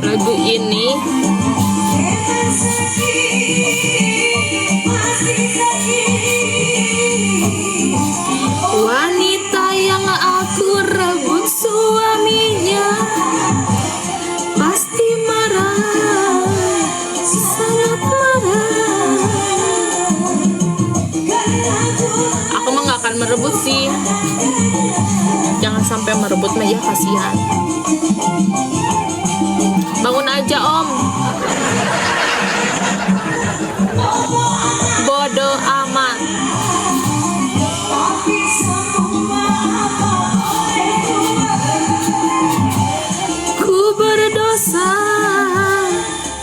Lagu ini wanita yang aku rebut suaminya pasti marah, sangat marah. Aku mah gak akan merebut sih. Jangan sampai merebut meja, kasihan. Bangun aja om. Bodo amat. Ku berdosa,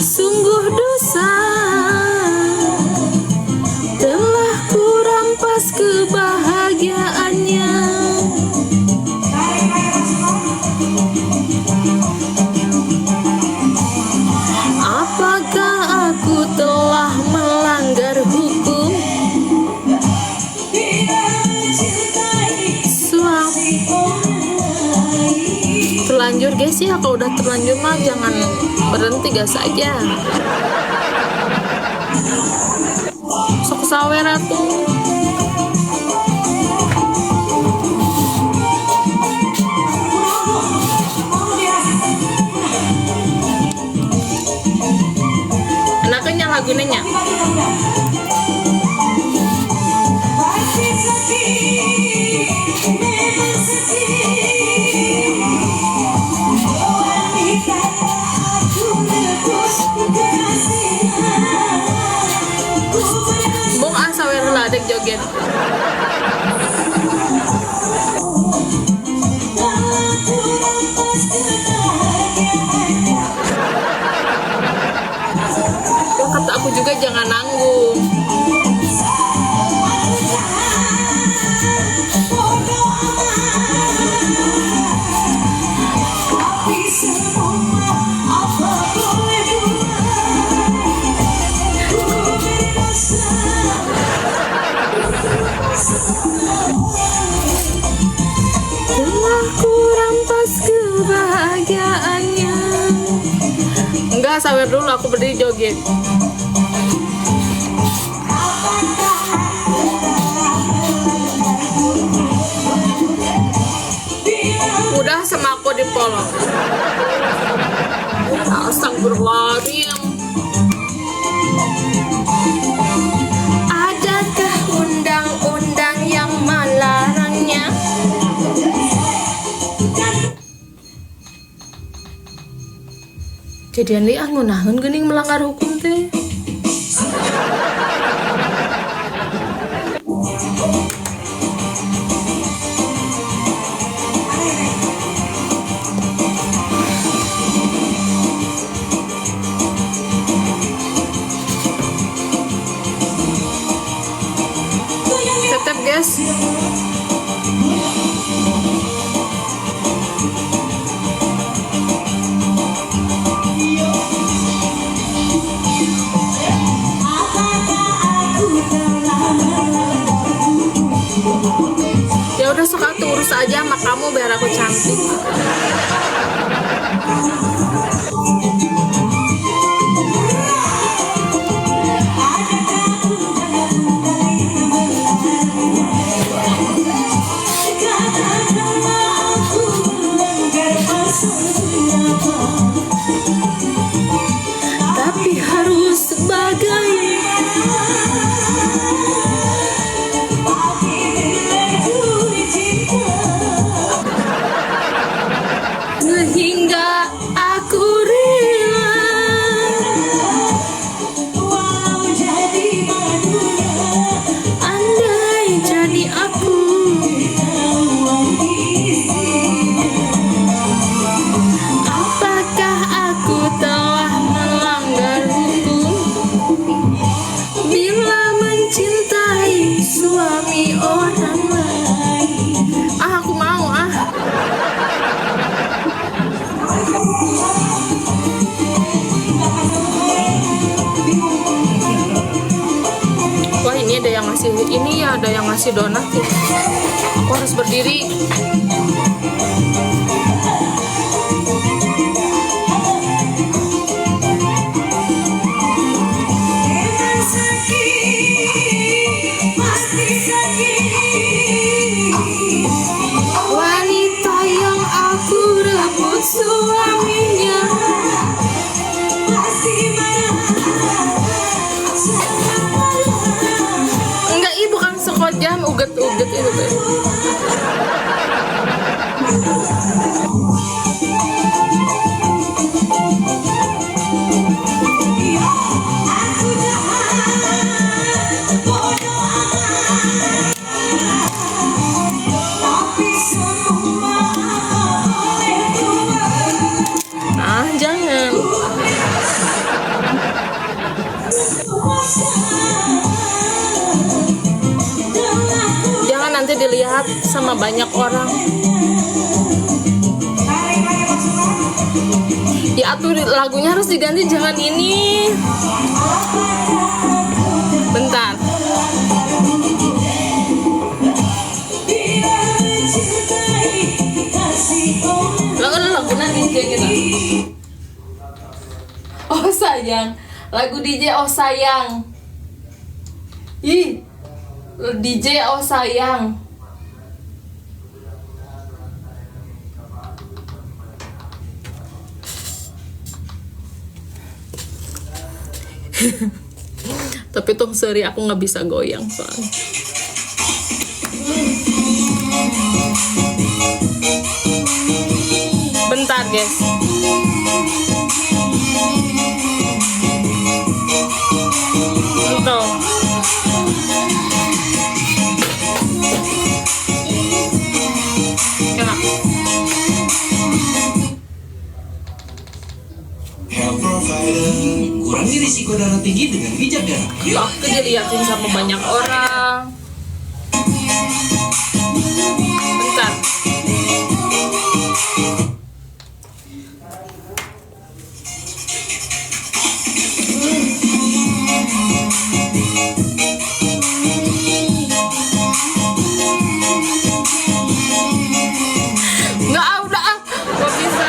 sungguh dosa, telah ku rampas kebahagiaannya. Apakah aku telah melanggar hukum? Suami terlanjur guys ya, kalau udah terlanjur mah jangan berhenti gas aja. Sok sawera tuh. Anaknya lagunya. Bung asawer ladek joget. Kata aku juga jangan nanggung. Telah ku rampas kebahagiaannya. Enggak, sawer dulu, aku berdiri joget. Udah sama aku di polong. Astagfirullahaladzim. Adakah undang-undang yang melarangnya? Jadian li ngunaheun geuning melanggar hukum teh. Tetap guys. Ya udah sok atuh urus aja sama kamu biar aku cantik. Tapi harus hingga aku rela. Andai jadi aku, apakah aku telah melanggar hukum bila mencintai suami orang lain? Aku mau Wah ini ada yang ngasih ini ya, ada yang ngasih donat ya. Aku harus berdiri. uget-uget itu tuh. Ah, jangan. Jangan nanti dilihat sama banyak orang. Ya atuh lagunya harus diganti, jangan ini. Bentar. Lagu DJ gitu. Oh sayang, lagu DJ oh sayang. Ih, DJ oh sayang. Tapi tuh sorry aku nggak bisa goyang soalnya. Bentar guys. Tuh. Enak. Health provider, kurangi risiko darah tinggi dengan bijak darah. Yuk. Aku diliatin sama banyak orang. Bentar. Nggak, udah ah. Gak bisa.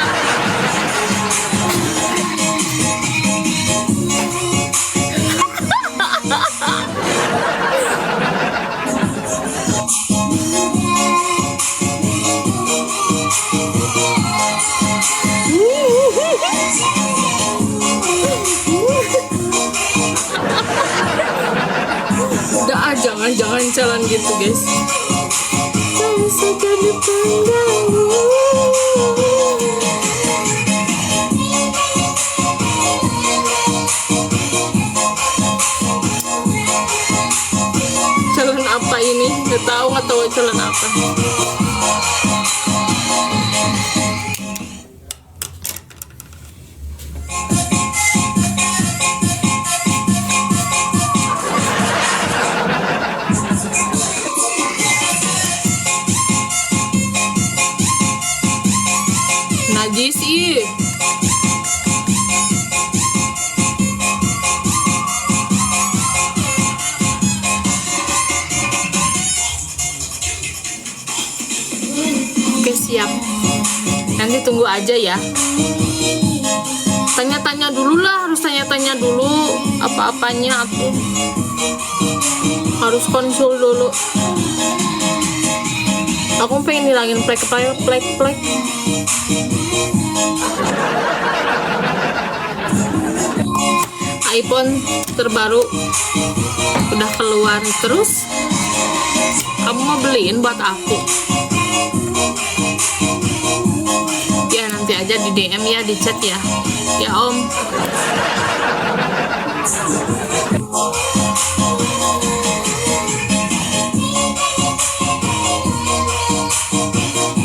Udah ah, jangan jalan gitu guys. Calon apa ini? Nggak tahu calon apa. Najis ih. Oke siap. Nanti tunggu aja ya. Tanya-tanya dulu lah, harus tanya-tanya dulu apa-apanya atuh. Harus konsul dulu. Aku pengen ngilangin plek. iPhone terbaru udah keluar terus. Kamu mau beliin buat aku? Ya nanti aja di DM ya, di chat ya. Ya Om.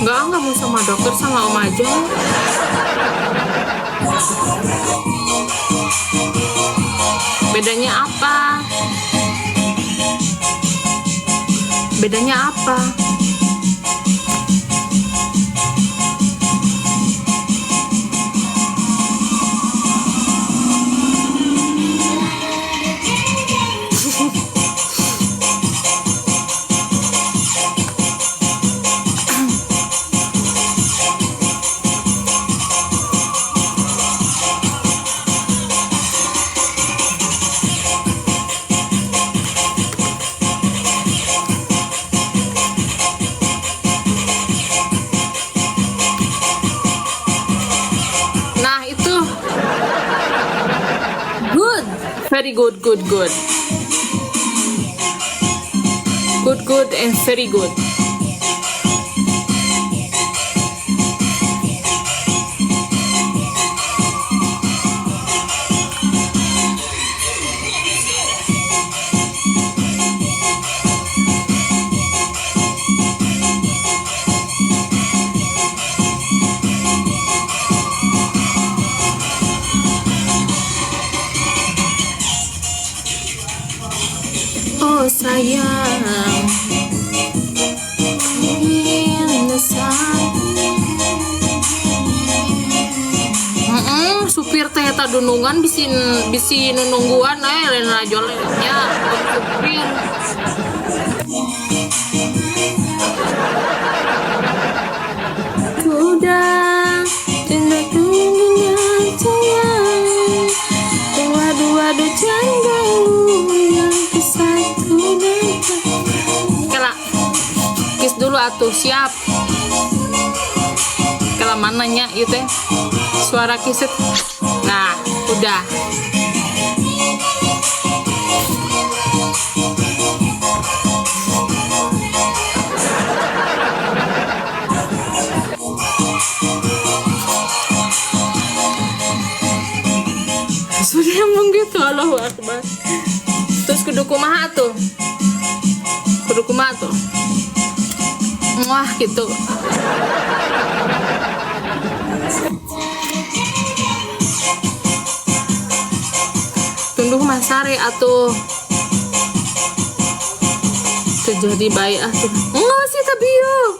Enggak mau sama dokter, sama Om aja. Bedanya apa? Bedanya apa? Very good. Good and very good. Oh sayang, in the sun. Supir teh eta dunungan bisi nunungguan lain rajolnya supir. Kuda tindak dengan sayang, dua-dua canda yang kesatu datang. Kela kiss dulu atuh, siap. Kela mananya itu teh suara kisit. Nah udah. Sudah emang gitu, Allahu Akbar. Terus kudu kumaha tuh? Kudu kumaha tuh? Wah gitu. Tunduh masari atuh. Terjadi baik atuh. Enggak sih tapi yuk.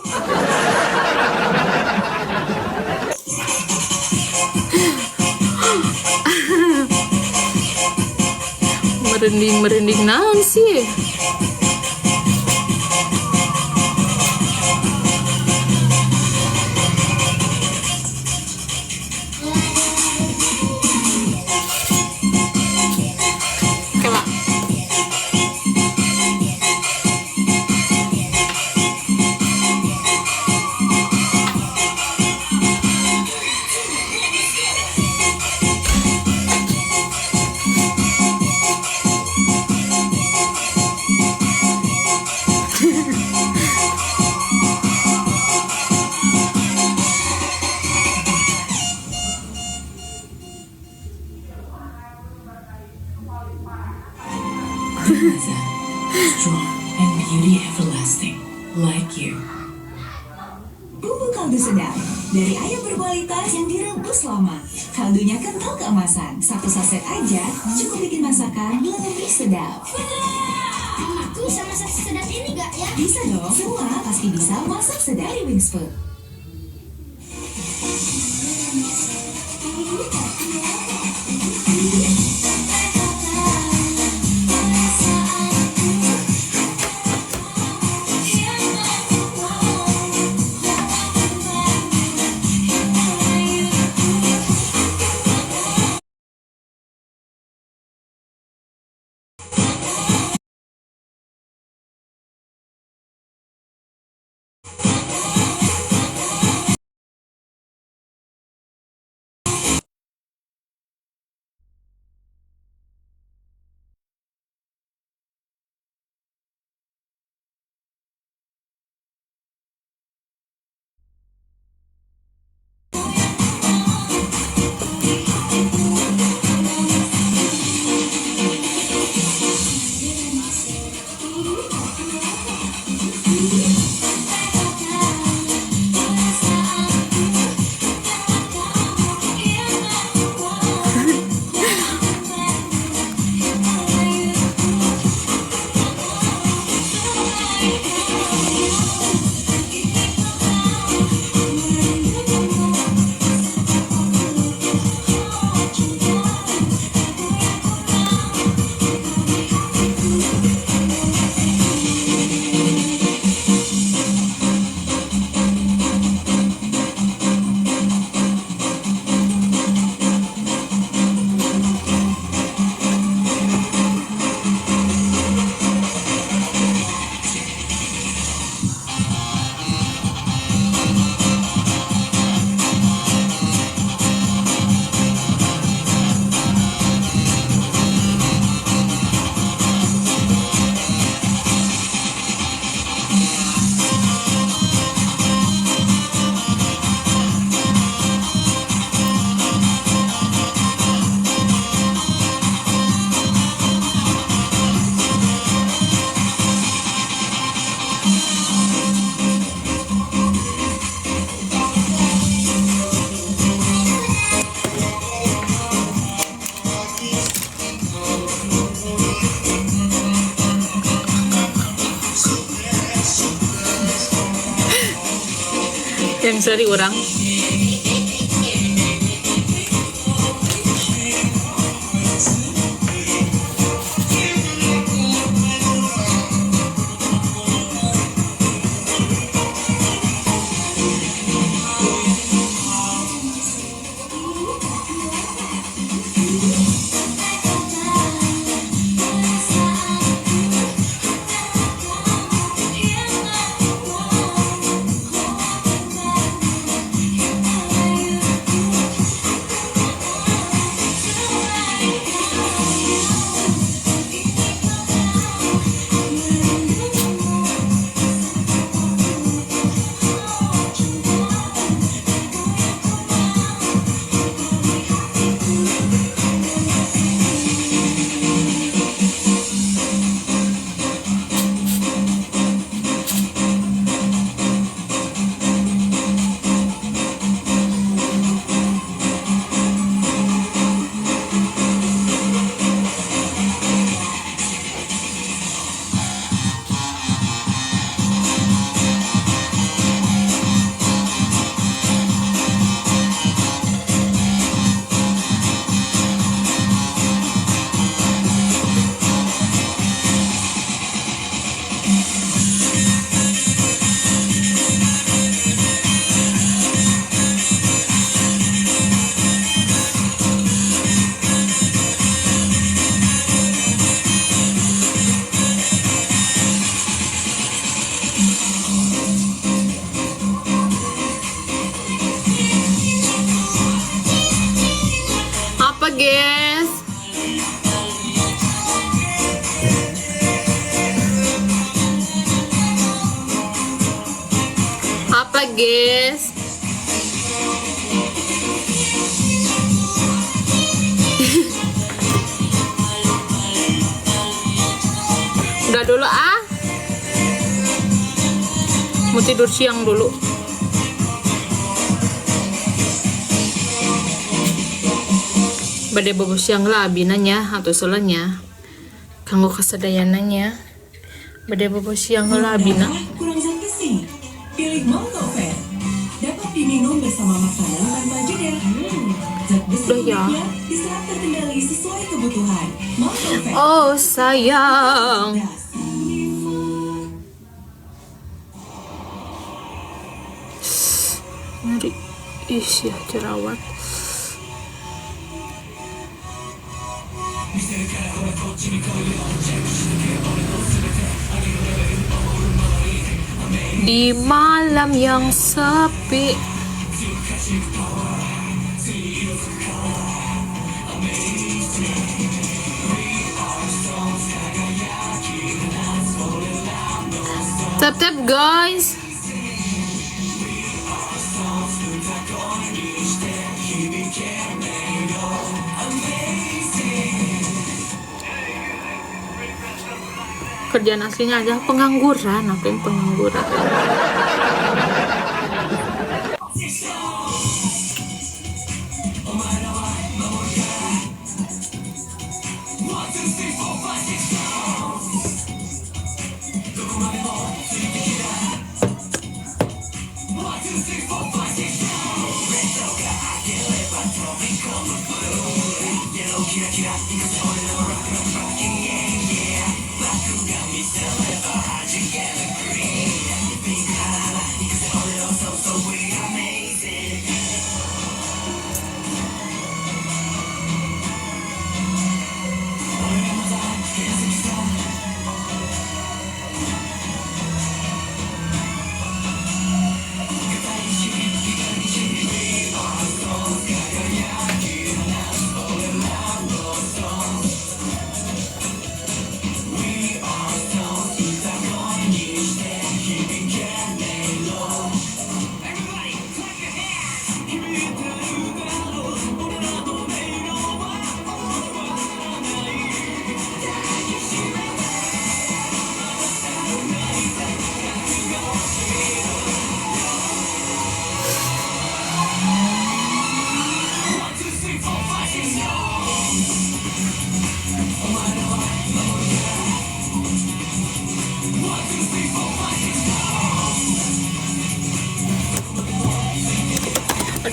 Merinding naon sih? Kela. Strong and beauty everlasting, like you. Bumbu kaldu sedap dari ayam berkualitas yang direbus lama. Kaldunya kental keemasan. 1 saset aja cukup bikin masakan lebih sedap. Aku bisa masak sedap ini gak ya? Bisa dong, semua pasti bisa masak sedap dari Wings Food. Yang seri orang. Apa guys? Apa guys? Udah dulu ah. Mau tidur siang dulu. Bade bobo siang lah binanya atau solanya. Kanggo kasadayananya. Bade bobo siang lah bina. Kurang zat besi. Pilih Montover. Dapat diminum bersama makanan tanpa jeda. Zat besi Udah ya. uniknya diserap terkendali sesuai kebutuhan. Montover. Oh sayang. Mari isi jerawat. Di malam yang sepi. Tap guys. Kerjaan aslinya adalah pengangguran. Aku yang pengangguran.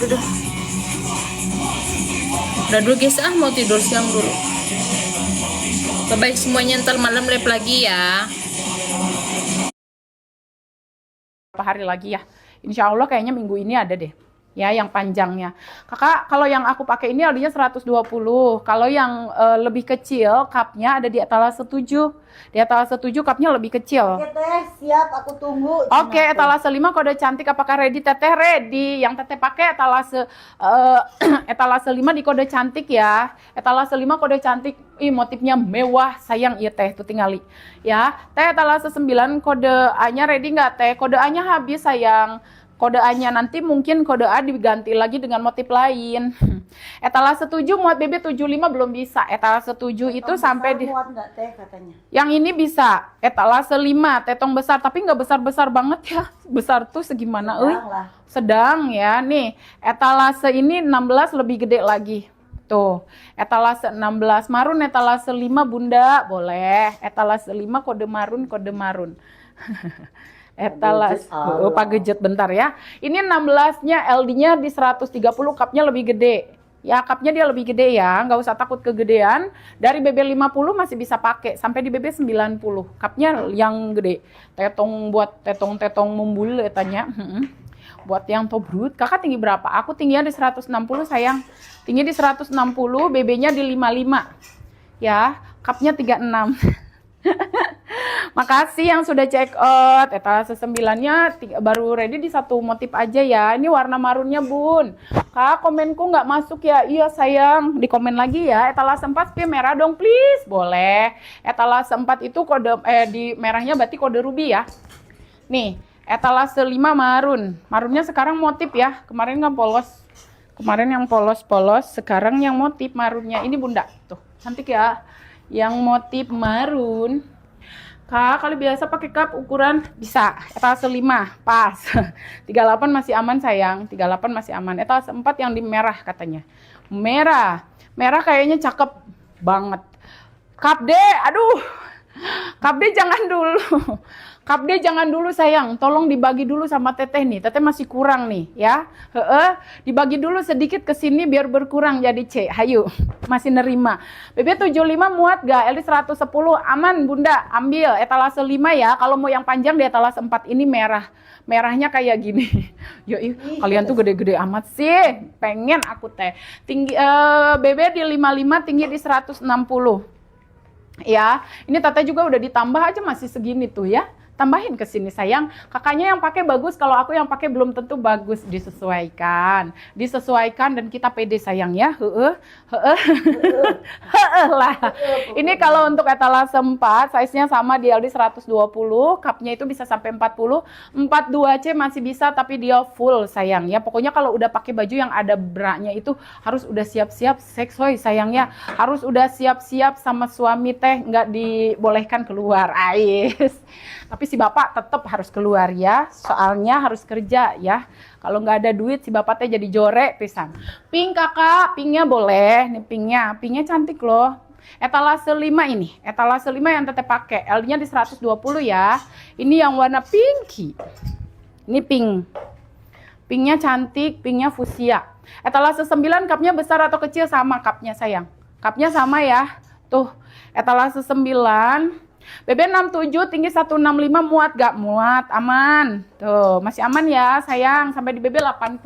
Udah dulu guys, mau tidur siang dulu. Bye-bye semuanya, ntar malam live lagi ya. Berapa hari lagi ya? Insya Allah kayaknya minggu ini ada deh. Ya, yang panjangnya. Kakak, kalau yang aku pakai ini LD-nya 120. Kalau yang lebih kecil, cupnya ada di etalase 7. Di etalase 7 cupnya lebih kecil. Oke teh, siap aku tunggu. Oke, etalase 5 kode cantik. Apakah ready? Teteh ready. Yang teteh pakai etalase etalase 5 di kode cantik ya. Etalase 5 kode cantik. Ih, motifnya mewah. Sayang iya teh, tuh tinggali. Ya, teh etalase 9 kode A-nya ready nggak teh? Kode A-nya habis sayang. Kode A-nya nanti mungkin kode A diganti lagi dengan motif lain. Etalase 7 muat BB 75 belum bisa. Etalase 7 itu sampai di... Muat nggak teh katanya? Yang ini bisa. Etalase 5 tetong besar, tapi nggak besar-besar banget ya. Besar tuh segimana? Sedang lah. Sedang ya. Nih, etalase ini 16 lebih gede lagi. Tuh, etalase 16 marun, etalase 5 bunda, boleh. Etalase 5 kode marun. Etalase, Pak Gejet bentar ya. Ini 16-nya LD-nya di 130, cupnya lebih gede. Ya, cupnya dia lebih gede ya, nggak usah takut kegedean. Dari BB 50 masih bisa pakai, sampai di BB 90. Cupnya yang gede. Tetong buat tetong mumbul tanya. Buat yang tobrut, kakak tinggi berapa? Aku tingginya di 160 sayang. Tinggi di 160, BB-nya di 55. Ya, cupnya 36. Makasih yang sudah check out. Etalase 9-nya baru ready di satu motif aja ya. Ini warna marunnya bun. Kak, komenku nggak masuk ya? Iya sayang, di komen lagi ya. Etalase 4 spray merah dong please. Boleh. Etalase 4 itu kode di merahnya berarti kode ruby ya. Nih, etalase 5 marun. Marunnya sekarang motif ya. Kemarin nggak polos. Kemarin yang polos-polos, sekarang yang motif marunnya. Ini bunda, tuh cantik ya. Yang motif marun. Kak, kalau biasa pakai cup ukuran bisa. Etalase 5, pas. 38 masih aman sayang. 38 masih aman. Etalase 4 yang di merah katanya. Merah. Merah kayaknya cakep banget. Cup D, aduh. Cup D jangan dulu. Cup D jangan dulu sayang. Tolong dibagi dulu sama teteh nih. Teteh masih kurang nih ya. Dibagi dulu sedikit ke sini biar berkurang jadi C. Hayu. Masih nerima. BB 75 muat gak? LD 110 aman bunda. Ambil etalase 5 ya. Kalau mau yang panjang di etalase 4 ini merah. Merahnya kayak gini. Yoi, kalian tuh gede-gede amat sih. Pengen aku teh. Tinggi BB di 55, tinggi di 160. Ya, ini teteh juga udah ditambah aja masih segini tuh ya. Tambahin ke sini sayang. Kakaknya yang pakai bagus, kalau aku yang pakai belum tentu bagus. Disesuaikan. Disesuaikan dan kita pede sayang ya. Lah. Ini kalau untuk etalase 4, size-nya sama di LD 120, cupnya itu bisa sampai 40. 42C masih bisa tapi dia full sayang ya. Pokoknya kalau udah pakai baju yang ada bra-nya itu harus udah siap-siap seksoi sayang ya. Harus udah siap-siap sama suami teh, nggak dibolehkan keluar. Ais. Tapi si bapak tetap harus keluar ya, soalnya harus kerja ya. Kalau nggak ada duit si bapak teh jadi jorek pisan. Pink kakak, pinknya boleh, nih pinknya cantik loh. Etalase 5 ini, etalase 5 yang teteh pakai, LD-nya di 120 ya. Ini yang warna pinky, ini pink. Pinknya cantik, pinknya fuchsia. Etalase 9 cupnya besar atau kecil sama cupnya sayang. Cupnya sama ya, tuh etalase 9. BB 67 tinggi 165 muat gak? Muat, aman. Tuh, masih aman ya sayang sampai di BB 80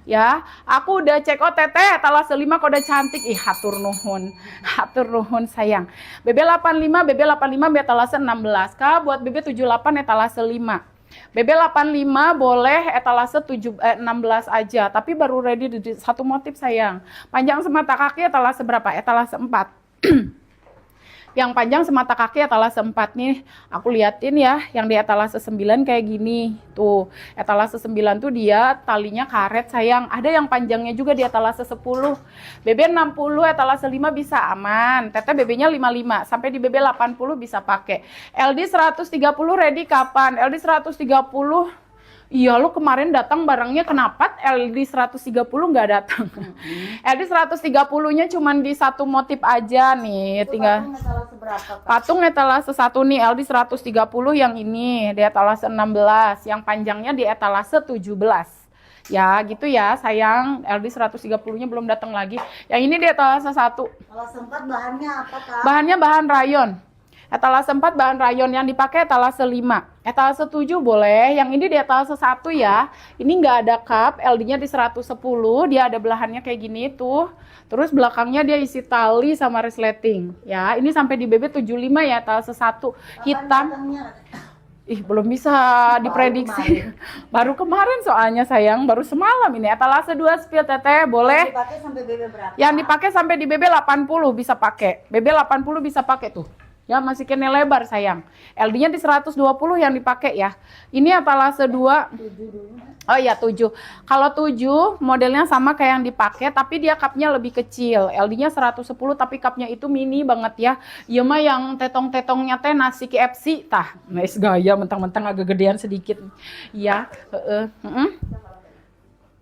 ya. Aku udah check out teteh etalase 5 kode cantik. Ih, hatur nuhun. Hatur nuhun sayang. BB 85, BB 85 etalase 16. Kak, buat BB 78 etalase 5. BB 85 boleh etalase 16 aja, tapi baru ready di satu motif sayang. Panjang semata kaki etalase berapa? Etalase 4. Yang panjang semata kaki etalase 4 nih, aku liatin ya, yang di etalase 9 kayak gini. Tuh, etalase 9 tuh dia talinya karet sayang. Ada yang panjangnya juga di etalase 10. BB 60 etalase 5 bisa aman. Teteh BB-nya 55 sampai di BB 80 bisa pakai. LD 130 ready kapan? LD 130. Iya, lu kemarin datang barangnya kenapa LD 130 nggak datang? LD 130-nya cuman di satu motif aja nih, tinggal patung etalase 1 nih, LD 130 yang ini di etalase 16, yang panjangnya di etalase 17. Ya, gitu ya, sayang. LD 130-nya belum datang lagi. Yang ini di etalase 1. Kalau sempat bahannya apa, Kak? Bahannya bahan rayon. Etalase 4 bahan rayon, yang dipakai etalase 5. Etalase 7 boleh, yang ini di etalase 1 ya. Ini nggak ada cup, LD-nya di 110, dia ada belahannya kayak gini tuh. Terus belakangnya dia isi tali sama resleting. Ya, ini sampai di BB 75 ya, etalase 1. Hitam. Datangnya? Ih, belum bisa diprediksi. Baru kemarin soalnya sayang, baru semalam ini. Etalase 2 spill teteh, boleh. Dipakai sampai BB berapa? Yang dipakai sampai di BB 80 bisa pakai. BB 80 bisa pakai tuh. Ya, masih kene lebar sayang. LD-nya di 120 yang dipakai ya. Ini etalase 2. Oh iya 7. Kalau 7 modelnya sama kayak yang dipakai tapi dia cupnya lebih kecil. LD-nya 110 tapi cupnya itu mini banget ya. Iya mah yang tetong-tetongnya teh nasi KFC tah. Nice gaya mentang-mentang agak gedean sedikit. Iya,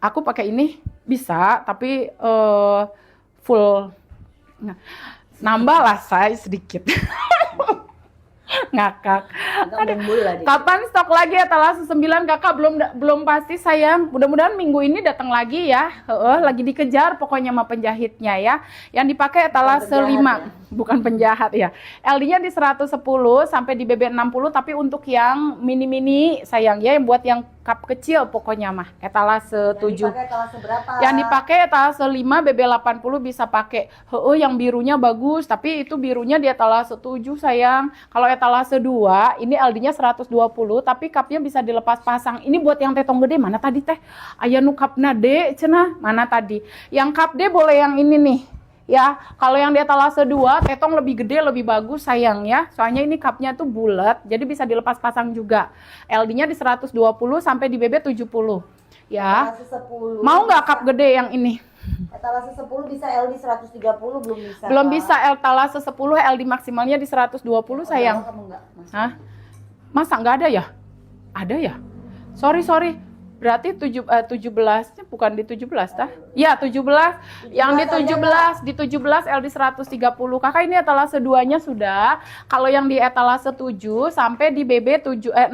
Aku pakai ini bisa tapi full. Nah, nambah lah saya sedikit. Ngakak. Kapan stok lagi etalase 9 kakak belum pasti sayang. Mudah-mudahan minggu ini datang lagi ya. Lagi dikejar pokoknya sama penjahitnya ya. Yang dipakai etalase 5 ya? Bukan penjahat ya. LD-nya di 110 sampai di BB 60 tapi untuk yang mini-mini sayang ya, yang buat yang cup kecil pokoknya mah etalase 7. Yang dipakai etalase berapa? Yang dipakai etalase 5 BB 80 bisa pakai. Yang birunya bagus tapi itu birunya di etalase 7 sayang. Kalau etalase 2 ini LD-nya 120 tapi cupnya bisa dilepas pasang. Ini buat yang tetong gede mana tadi teh? Aya nu cupna D cenah, mana tadi? Yang cup D boleh yang ini nih. Ya, kalau yang di etalase 2 tetong lebih gede lebih bagus sayang ya. Soalnya ini cupnya tuh bulat jadi bisa dilepas pasang juga. LD-nya di 120 sampai di BB 70. Ya. Etalase 10. Mau nggak cup gede yang ini? Etalase 10 bisa LD 130 belum bisa. Belum Kak. bisa etalase 10 LD maksimalnya di 120 sayang. Kamu enggak, Mas? Hah? Masa nggak ada ya? Ada ya? Sorry. Berarti 17-nya bukan di 17 tah? Ya, 17. Yang di 17 LD 130. Kakak ini etalase 2-nya sudah. Kalau yang di etalase 7 sampai di BB 60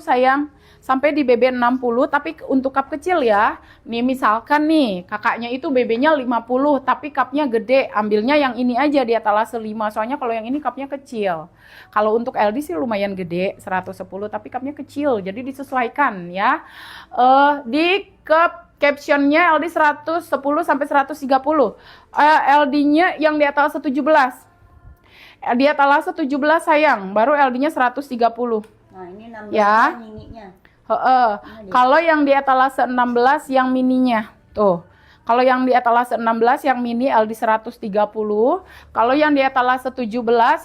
sayang. Sampai di BB 60 tapi untuk cup kecil ya. Nih misalkan nih kakaknya itu BB-nya 50 tapi cupnya gede. Ambilnya yang ini aja di etalase 5. Soalnya kalau yang ini cupnya kecil. Kalau untuk LD sih lumayan gede 110 tapi cupnya kecil. Jadi disesuaikan ya. Di cup captionnya LD 110 sampai 130. LD-nya yang di etalase 17. Di etalase 17 sayang, baru LD-nya 130. Nah, ini 16 ya. mininya. Kalau yang di etalase 16 yang mininya. Tuh. Kalau yang di etalase 16 yang mini LD 130. Kalau yang di etalase 17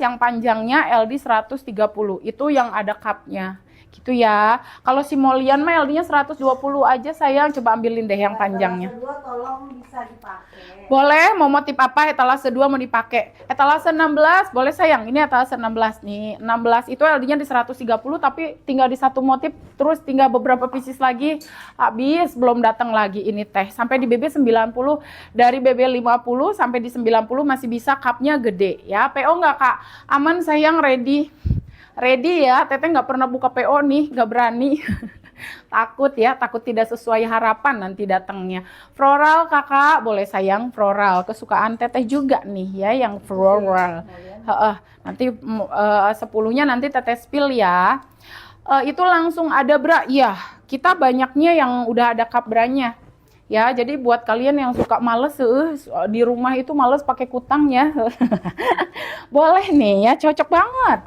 yang panjangnya LD 130. Itu yang ada cupnya. Gitu ya. Kalau si Molian mah LD-nya 120 aja sayang. Coba ambilin deh yang panjangnya. Etalase 2 tolong bisa dipakai. Boleh, mau motif apa etalase 2 mau dipakai. Etalase 16 boleh sayang. Ini etalase 16 nih. 16 itu LD-nya di 130 tapi tinggal di satu motif terus tinggal beberapa pieces lagi habis, belum datang lagi ini teh. Sampai di BB 90, dari BB 50 sampai di 90 masih bisa cupnya gede ya. PO nggak Kak? Aman sayang, ready. Ready ya, teteh nggak pernah buka PO nih, nggak berani. Takut ya, takut tidak sesuai harapan nanti datangnya. Floral kakak, boleh sayang, floral. Kesukaan teteh juga nih ya, yang floral. Nanti 10-nya nanti teteh spill ya. Itu langsung ada bra, ya kita banyaknya yang udah ada cup branya. Ya, jadi buat kalian yang suka males di rumah itu males pakai kutang ya. Boleh nih ya, cocok banget.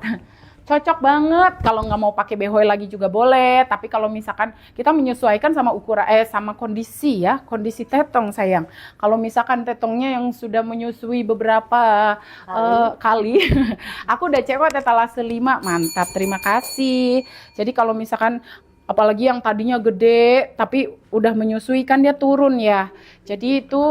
Cocok banget. Kalau nggak mau pakai behoy lagi juga boleh. Tapi kalau misalkan kita menyesuaikan sama ukuran sama kondisi ya, kondisi tetong sayang. Kalau misalkan tetongnya yang sudah menyusui beberapa kali, aku udah cewek etalase 5, mantap. Terima kasih. Jadi kalau misalkan apalagi yang tadinya gede tapi udah menyusui kan dia turun ya. Jadi itu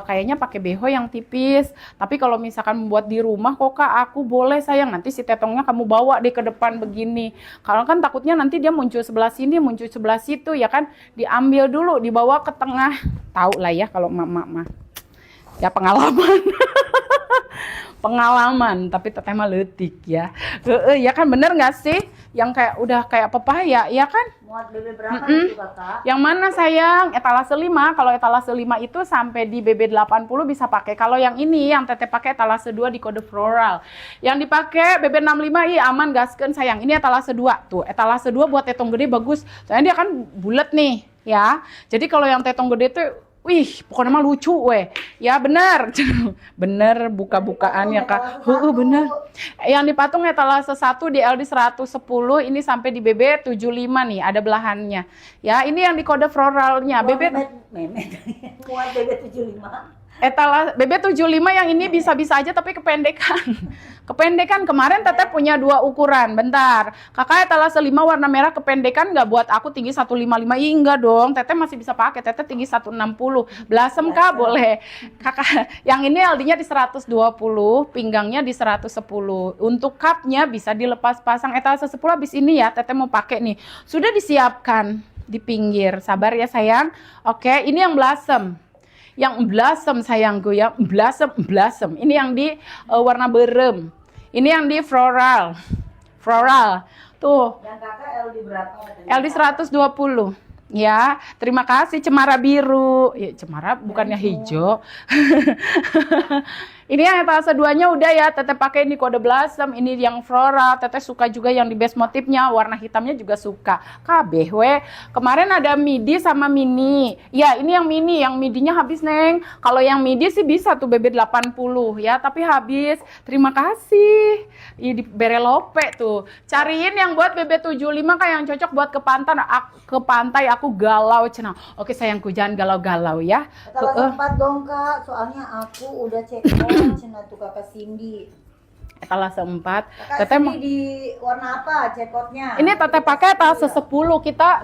kayaknya pakai beho yang tipis. Tapi kalau misalkan membuat di rumah kok Kak, aku boleh sayang, nanti si tetongnya kamu bawa deh ke depan begini. Kalau kan takutnya nanti dia muncul sebelah sini, muncul sebelah situ ya kan. Diambil dulu, dibawa ke tengah. Tahu lah ya kalau mama mah. Ya pengalaman. Pengalaman, tapi teteh mah leutik ya. Ya kan bener nggak sih? Yang kayak udah kayak pepaya, ya kan? Muat BB berapa itu kakak? Yang mana sayang? Etalase 5. Kalau etalase 5 itu sampai di BB 80 bisa pakai. Kalau yang ini yang teteh pakai etalase 2 di kode floral. Yang dipakai BB 65 aman gaskeun sayang. Ini etalase 2. Tuh, etalase 2 buat tetong gede bagus. Soalnya dia kan bulat nih, ya. Jadi kalau yang tetong gede tuh wih, pokoknya mah lucu weh. Ya bener. Bener buka-bukaan ya Kak. Bener. Yang dipatung etalase 1 di LD 110 ini sampai di BB 75 nih, ada belahannya. Ya, ini yang di kode floralnya. BB Muat BB 75. etalase BB 75 yang ini bisa-bisa aja tapi kependekan. Kependekan kemarin teteh punya 2 ukuran. Bentar. Kakak etalase 5 warna merah kependekan nggak buat aku tinggi 155? Ih, enggak dong. Teteh masih bisa pakai. Teteh tinggi 160. Blasem Kak boleh. Kakak yang ini LD-nya di 120, pinggangnya di 110. Untuk cupnya bisa dilepas pasang. Etalase 10 habis ini ya teteh mau pakai nih. Sudah disiapkan di pinggir. Sabar ya sayang. Oke, ini yang blasem. Yang blossom sayangku ya, blossom. Ini yang di warna berem. Ini yang di floral. Tuh. Yang kakak LD berapa? LD 120. Ya, terima kasih cemara biru. Ya, cemara bukannya hijau. Ini yang etalase 2-nya udah ya, teteh pakai ini kode blossom, ini yang floral, teteh suka juga yang di base motifnya, warna hitamnya juga suka. Kabeh we. Kemarin ada midi sama mini. Ya, ini yang mini, yang midinya habis, Neng. Kalau yang midi sih bisa tuh BB 80 ya, tapi habis. Terima kasih. Ini di berelope tuh. Cariin yang buat BB 75 kayak yang cocok buat ke pantai aku galau cenah. Oke sayangku, jangan galau-galau ya. Etalase 4 dong kak, soalnya aku udah cek cina tuh kakak Cindy. Etalase 4. Kakak Teteh Cindy di warna apa cekotnya? ini teteh pakai etalase 10.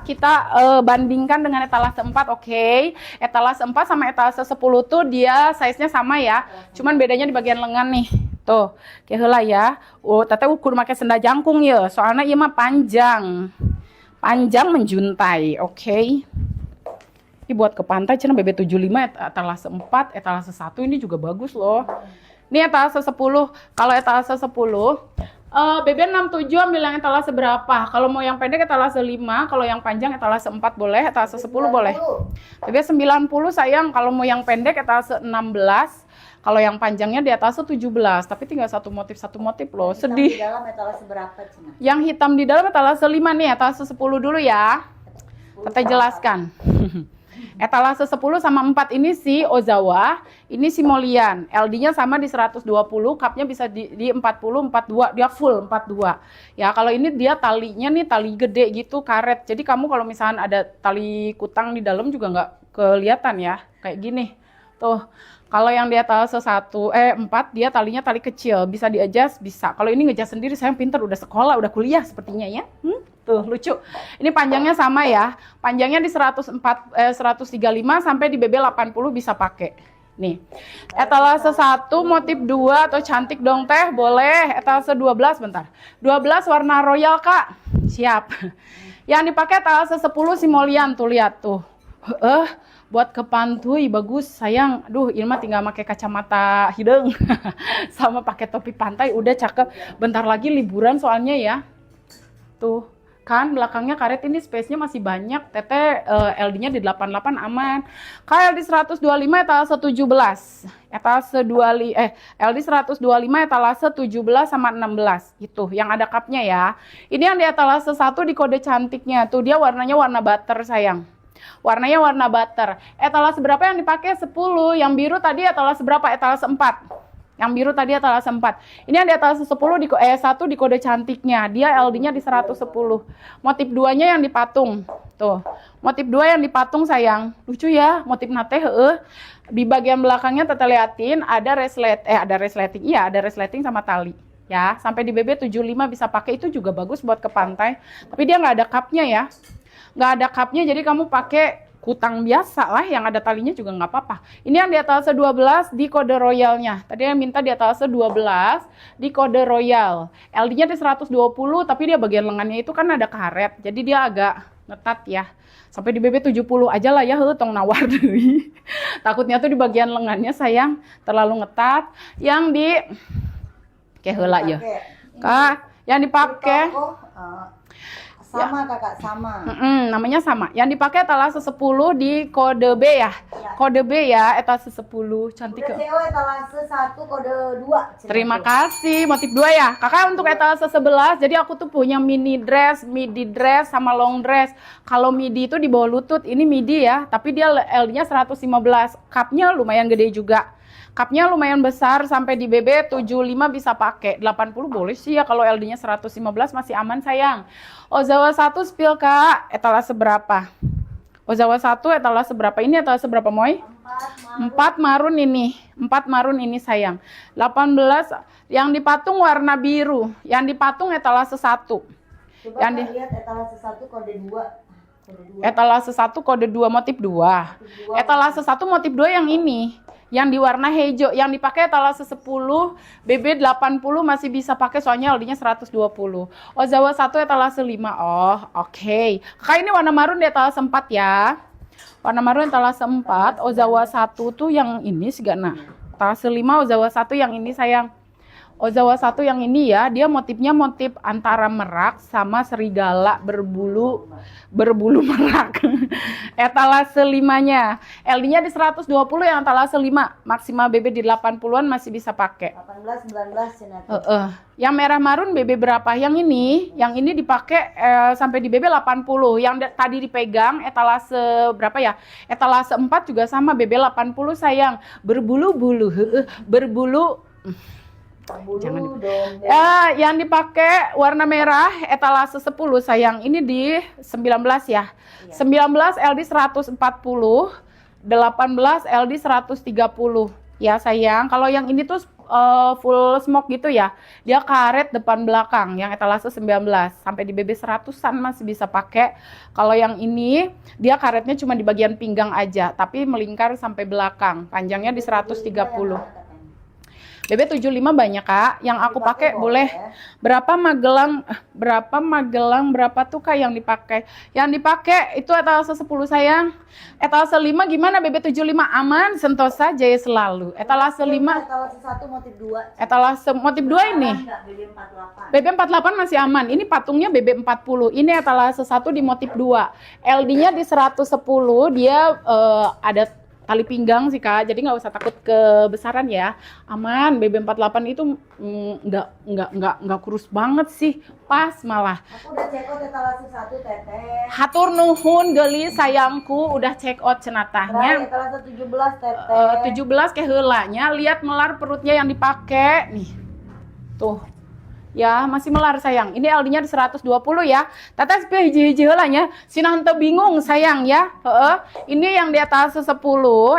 Kita bandingkan dengan etalase 4, oke. Etalase 4 sama etalase 10 tuh dia size-nya sama ya. Cuman bedanya di bagian lengan nih. Tuh, kayak heula ya. Teteh ukur pakai senda jangkung ya. Soalnya ieu mah panjang. Panjang menjuntai, oke. Ini buat ke pantai cenah BB 75 etalase 4, etalase 1 ini juga bagus loh. Ini etalase 10. Kalau etalase 10 BB 67 ambil yang etalase berapa? Kalau mau yang pendek etalase 5, kalau yang panjang etalase 4 boleh, etalase 10 boleh. BB 90 sayang, kalau mau yang pendek etalase 16, kalau yang panjangnya di etalase 17, tapi tinggal satu motif loh. Sedih. Di dalam etalase berapa cina? Yang hitam di dalam etalase 5 nih, etalase 10 dulu ya. Teteh jelaskan. Etalase 10 sama 4 ini si Ozawa, ini si Molian. LD-nya sama di 120, cupnya bisa di 40, 42, dia full 42. Ya, kalau ini dia talinya nih tali gede gitu, karet. Jadi kamu kalau misalnya ada tali kutang di dalam juga nggak kelihatan ya, kayak gini. Tuh. Kalau yang di etalase 4 dia talinya tali kecil, bisa di-adjust, bisa. Kalau ini nge-adjust sendiri, saya pinter, udah sekolah, udah kuliah sepertinya ya. Tuh, lucu. Ini panjangnya sama ya. Panjangnya di 135 sampai di BB 80 bisa pakai. Nih. Etalase 1 motif 2 atau cantik dong teh, boleh. Etalase 12 bentar. 12 warna royal, Kak. Siap. Yang dipakai etalase 10 si Molian tuh, lihat tuh. Buat ke pantai bagus sayang. Aduh, ini mah tinggal pakai kacamata hidung sama pakai topi pantai udah cakep. Bentar lagi liburan soalnya ya. Tuh, kan belakangnya karet ini space-nya masih banyak. Teteh LD-nya di 88 aman. KL di 125 etalase 17. Etalase LD 125 etalase 17 sama 16. Itu yang ada cupnya ya. Ini yang di etalase 1 di kode cantiknya. Tuh dia warnanya warna butter sayang. Warnanya warna butter. Etalase berapa yang dipakai? 10. Yang biru tadi etalase berapa? Etalase 4. Yang biru tadi etalase 4. Ini yang di etalase 10 di 1 di kode cantiknya. Dia LD-nya di 110. Motif 2-nya yang dipatung. Tuh. Motif 2 yang dipatung sayang. Lucu ya, motif nate Di bagian belakangnya teteh liatin ada resleting. Iya, ada resleting sama tali. Ya, sampai di BB 75 bisa pakai, itu juga bagus buat ke pantai. Tapi dia nggak ada cupnya ya. Nggak ada cupnya, jadi kamu pakai kutang biasa lah, yang ada talinya juga nggak apa-apa. Ini yang di etalase 12 di kode royalnya. Tadi yang minta di etalase 12 di kode royal. LD-nya di 120, tapi dia bagian lengannya itu kan ada karet, jadi dia agak ngetat ya. Sampai di BB 70 aja lah ya, tong nawar deui. Takutnya tuh di bagian lengannya sayang terlalu ngetat. Yang di Kayak heula ya. Pakai. Kak, yang dipakai Toko, sama kakak sama. namanya sama. Yang dipakai etalase 10 di kode B ya. Kode B ya, etalase 10. Cantik Udah ya. CO etalase 1 kode 2. Terima kasih. Motif 2 ya. Kakak untuk etalase 11, jadi aku tuh punya mini dress, midi dress, sama long dress. Kalau midi itu di bawah lutut, ini midi ya. Tapi dia L-nya 115. Cupnya lumayan gede juga. Cupnya lumayan besar, sampai di BB 75 bisa pakai. 80 boleh sih ya, kalau LD-nya 115 masih aman sayang. Ozawa 1 spill Kak, etalase berapa? Ozawa 1 etalase berapa? Ini etalase berapa Moy? 4 marun ini. 4 marun ini sayang. 18 yang dipatung warna biru. Yang dipatung etalase 1. Coba Yang lihat etalase 1 kode 2. Etalase 1 kode 2 motif 2. Etalase 1 motif 2 yang ini. Yang di warna hijau, yang dipakai etalase 10, BB 80 masih bisa pakai soalnya LD-nya 120. Ozawa 1 etalase 5. Oh, oke. Kakak ini warna marun di etalase 4 ya. Warna marun etalase 4, Ozawa 1 tuh yang ini sih gak nah. Etalase 5, Ozawa 1 yang ini sayang. Ozawa 1 yang ini ya, dia motifnya motif antara merak sama serigala berbulu merak. Etalase 5-nya. LD-nya di 120 yang etalase 5. Maksimal BB di 80-an masih bisa pakai. 18 19 Cinatu. Yang merah marun BB berapa? Yang ini dipakai sampai di BB 80. Yang tadi dipegang etalase berapa ya? Etalase 4 juga sama BB 80 sayang. Berbulu-bulu, berbulu. Jangan yang dipakai warna merah etalase 10 sayang. Ini di 19 ya. 19 LD 140, 18 LD 130 ya sayang. Kalau yang ini tuh full smoke gitu ya. Dia karet depan belakang yang etalase 19 sampai di BB 100-an masih bisa pakai. Kalau yang ini dia karetnya cuma di bagian pinggang aja tapi melingkar sampai belakang. Panjangnya di 130. BB 75 banyak Kak, yang aku pakai boleh. Berapa Magelang, berapa tuh Kak yang dipakai? Yang dipakai itu etalase 10 sayang. Etalase 5 gimana BB 75 aman, Sentosa Jaya selalu. Etalase 5. Etalase 1 motif 2. Etalase motif 2 ini. BB 48 masih aman. Ini patungnya BB 40. Ini etalase 1 di motif 2. LD-nya di 110, dia ada tali pinggang sih Kak, jadi nggak usah takut kebesaran ya, aman. BB48 itu nggak kurus banget sih, pas malah. Aku udah check out etalase 1 Teteh. Hatur nuhun geli sayangku, udah check out cenatahnya. Etalase 17 Teteh. 17 ke heulanya, lihat melar perutnya yang dipakai nih, tuh. Ya, masih melar sayang. Ini LD-nya di 120 ya. Teteh hiji-hiji heulanya. Sinah henteu bingung sayang ya. Ini yang di atas 10,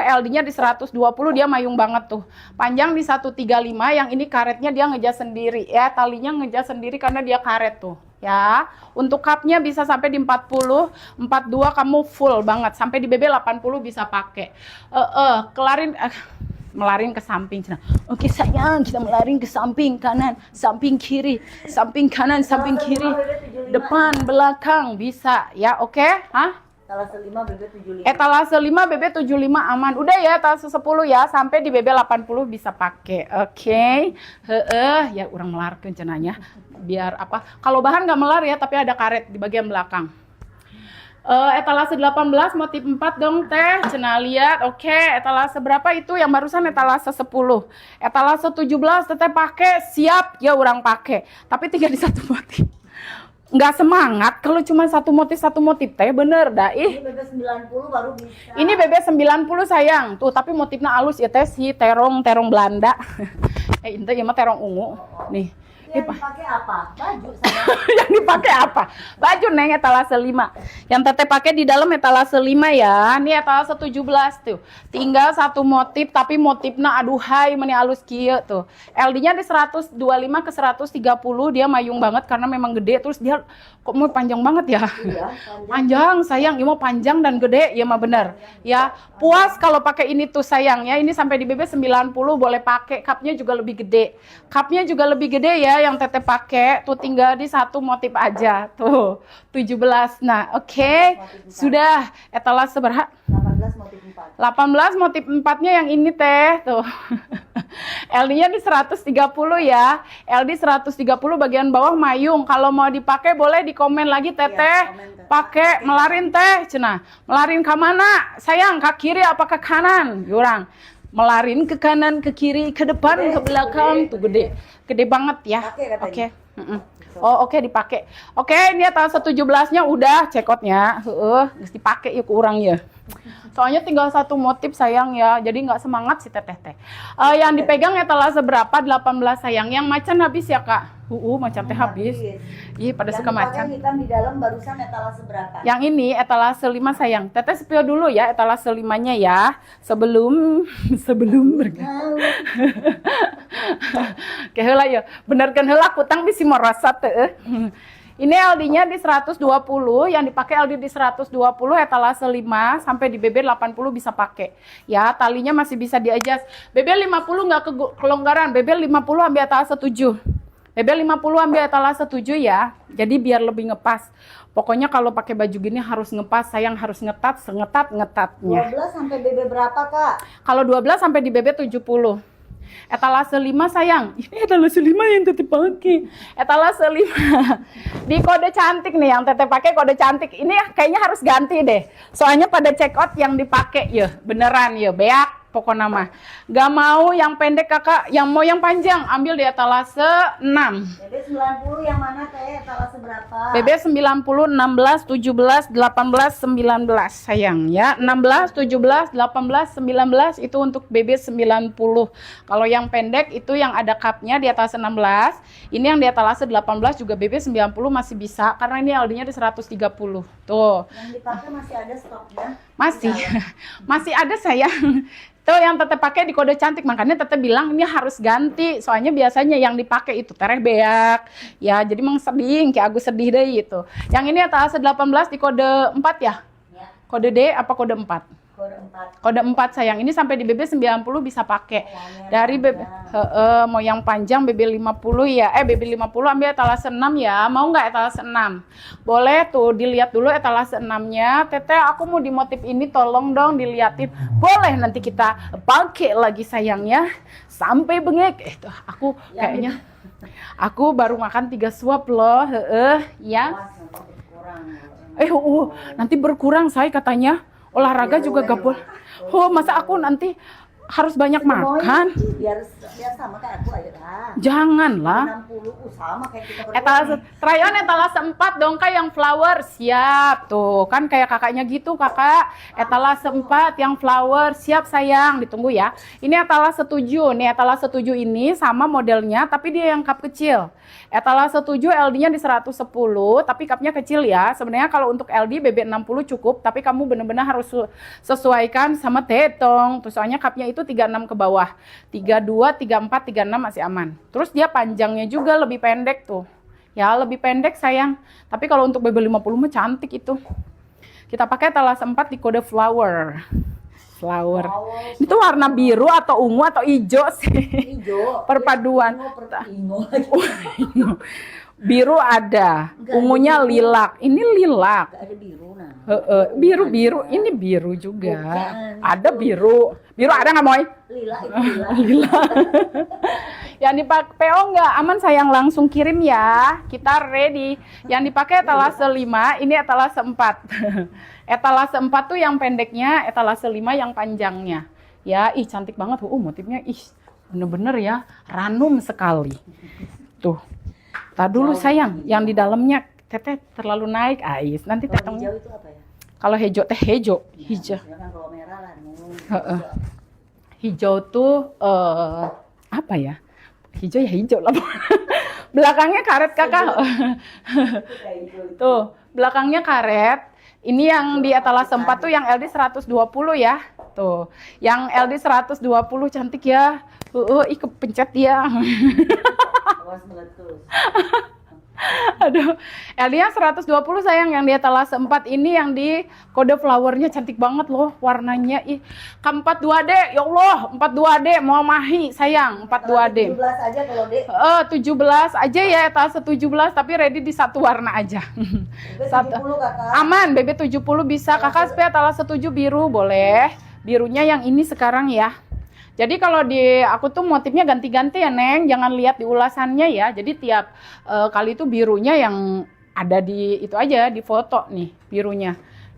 LD-nya di 120, dia mayung banget tuh. Panjang di 135, yang ini karetnya dia ngejas sendiri ya. Talinya ngejas sendiri karena dia karet tuh. Ya, untuk cupnya bisa sampai di 40, 42 kamu full banget. Sampai di BB 80 bisa pakai. Melaring ke samping. Oke sayang, kita melaring ke samping kanan, samping kiri, samping kanan, samping kiri, depan, belakang bisa ya. Oke? Hah? Etalase 5 BB 75. Etalase 5 BB 75 aman. Udah ya, etalase 10 ya, sampai di BB 80 bisa pakai. Oke. Ya urang melarkeun cenanya. Biar apa? Kalau bahan nggak melar ya, tapi ada karet di bagian belakang. Etalase 18 motif 4 dong teh, cenah lihat. Oke, etalase berapa itu yang barusan etalase 10. Etalase 17 teteh pakai, siap ya orang pakai. Tapi tinggal di satu motif. Nggak semangat kalau cuma satu motif teh, bener dah ih. Ini BB 90 baru bisa. Ini BB 90 sayang. Tuh, tapi motifnya halus ya teh, si terong Belanda. Itu ya mah terong ungu. Nih. Yang dipakai apa? Baju sama. Yang dipakai apa? Baju neng etalase 5. Yang teteh pakai di dalam etalase 5 ya. Ini etalase 17 tuh. Tinggal satu motif tapi motifnya aduhai meni alus kieu tuh. LD-nya di 125 ke 130, dia mayung banget karena memang gede, terus dia kok mau panjang banget ya? Iya, panjang sayang, ini mau panjang dan gede ya mah bener. Ya, puas kalau pakai ini tuh sayang ya. Ini sampai di BB 90 boleh pakai, cupnya juga lebih gede. Cupnya juga lebih gede ya yang teteh pakai, tuh tinggal di satu motif aja tuh 17. Nah, oke. Sudah etalase berapa? 18 motif 4. 18 motif 4-nya yang ini teh tuh. LD-nya di 130 ya. LD 130 bagian bawah mayung. Kalau mau dipakai boleh di komen lagi teteh. Pakai melarin teh cenah. Melarin ke mana? Sayang, ke kiri apa ke kanan? Yurang. Melarin ke kanan, ke kiri, ke depan, ke belakang. Tuh gede. Gede banget ya. Oke. Oh oke dipakai. Oke ini atas 17-nya udah cekotnya. Geus dipakai ya ke urang ya. Soalnya tinggal satu motif sayang ya. Jadi nggak semangat si teteh teh. Yang dipegang etalase berapa? 18 sayang. Yang macan habis ya kak? Macan teh habis. Ih pada suka macan. Yang hitam di dalam barusan etalase berapa? Yang ini etalase 5 sayang. Teteh spill dulu ya etalase 5-nya ya. Sebelum Oke heula ya. Benerkeun heula kutang bisi merasa teh. Ini LD-nya di 120, yang dipakai LD di 120, etalase 5 sampai di BB 80 bisa pakai. Ya, talinya masih bisa diadjust. BB 50 nggak kelonggaran, BB 50 ambil etalase 7. BB 50 ambil etalase 7 ya. Jadi biar lebih ngepas. Pokoknya kalau pakai baju gini harus ngepas, sayang harus ngetat, sengetat-ngetatnya. 12 sampai BB berapa, Kak? Kalau 12 sampai di BB 70. Etalase 5 sayang. Ini etalase 5 yang teteh pakai. Etalase 5. Di kode cantik nih yang teteh pakai kode cantik. Ini kayaknya harus ganti deh. Soalnya pada check out yang dipakai ya, beneran ya, beak pokoknya mah. Gak mau yang pendek kakak, yang mau yang panjang ambil di etalase 6. BB 90 yang mana teh? Etalase berapa? BB 90, 16, 17, 18, 19 sayang ya. 16, 17, 18, 19 itu untuk BB 90. Kalau yang pendek itu yang ada cupnya di atas 16. Ini yang di atas 18 juga BB 90 masih bisa karena ini LD-nya di 130. Tuh. Yang dipakai masih ada stoknya? Masih. Masih ada sayang. Tuh yang teteh pakai di kode cantik, makanya teteh bilang ini harus ganti. Soalnya biasanya yang dipakai itu tereh beak. Ya, jadi emang sedih, kayak aku sedih deh gitu. Yang ini atas 18 di kode 4 ya? Ya. Kode D apa kode 4? Kode 4. Kode 4 sayang. Ini sampai di BB 90 bisa pakai. Dari BB mau yang panjang BB 50 ya. BB 50 ambil etalase 6 ya. Mau nggak etalase 6? Boleh tuh dilihat dulu etalase 6-nya. Teteh aku mau di motif ini tolong dong diliatin. Boleh nanti kita pakai lagi sayang ya. Sampai bengek. Aku kayaknya aku baru makan 3 suap loh. Ya. Nanti berkurang saya katanya. Olahraga juga gak boleh. Masa aku nanti harus banyak makan? Biar sama kayak aku aja lah. Janganlah. 60 sama kayak kita berdua. Etalase Trayon etalase 4 dong kak yang flower. Siap. Tuh kan kayak kakaknya gitu kakak. Etalase 4 yang flower. Siap sayang. Ditunggu ya. Ini etalase 7. Nih etalase 7 ini sama modelnya tapi dia yang cup kecil. Etalase 7 LD-nya di 110 tapi cupnya kecil ya. Sebenarnya kalau untuk LD BB 60 cukup tapi kamu benar-benar harus sesuaikan sama tetong. Terus soalnya cupnya itu 36 ke bawah. 32, 34, 36 masih aman. Terus dia panjangnya juga lebih pendek tuh. Ya lebih pendek sayang. Tapi kalau untuk BB 50 mah cantik itu. Kita pakai etalase 4 di kode flower. Itu warna biru atau ungu atau hijau sih? Hijau. Perpaduan. Biru ada, ungunya lilak. Ini lilak. Gak ada biru nah. Biru. Ini biru juga. Ada biru. Biru ada nggak Moy? Lila itu lila. Lila. Yang dipakai PO nggak aman sayang langsung kirim ya. Kita ready. Yang dipakai etalase 5, ini etalase 4. Etalase 4 tuh yang pendeknya, etalase 5 yang panjangnya. Ya, cantik banget. Motifnya bener-bener ya, ranum sekali. Tuh. Tadi dulu sayang, yang di dalamnya teteh terlalu naik. Nanti tetengnya. Hijau itu apa ya? Kalau hijau teh hijau. Hijau. Kan kalau merah lah. Hijau tuh apa ya? Hijau ya hijau lah. Belakangnya karet kakak. Tuh, belakangnya karet. Ini yang di etalase 4 tuh yang LD 120 ya. Tuh, yang LD 120 cantik ya. Kepencet dia. Awas meletus. Aduh, LD-nya 120 sayang yang di etalase 4 ini yang di kode flowernya cantik banget loh warnanya. K42D, ya Allah, 42D mau mahi sayang, 42D. 17 aja kalau D. 17 aja ya etalase 17 tapi ready di satu warna aja. BB 70 kakak. Aman, BB 70 bisa. Kakak supaya etalase 7 biru boleh. Birunya yang ini sekarang ya. Jadi kalau di aku tuh motifnya ganti-ganti ya Neng, jangan lihat di ulasannya ya. Jadi tiap kali itu birunya yang ada di itu aja, di foto nih birunya.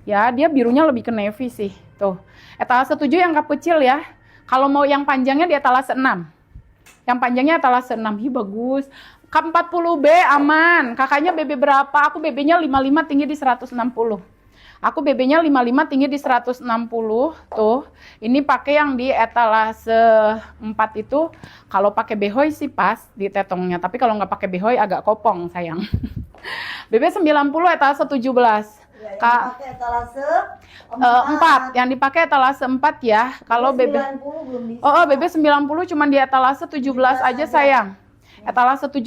Ya dia birunya lebih ke navy sih. Tuh, etalase 7 yang kap kecil ya. Kalau mau yang panjangnya di etalase 6. Yang panjangnya etalase 6, ih bagus. Kap 40B aman. Kakaknya BB berapa? Aku BB-nya 55 tinggi di 160. Aku BB-nya 55 tinggi di 160 tuh. Ini pakai yang di etalase 4 itu. Kalau pakai behoy sih pas di tetongnya, tapi kalau nggak pakai behoy agak kopong sayang. BB 90 etalase 17. Ya, yang Kak dipakai etalase 4, yang dipakai etalase 4 ya. Kalau BB 90 belum bisa. BB 90 cuma di etalase 17 aja sayang. Etalase 17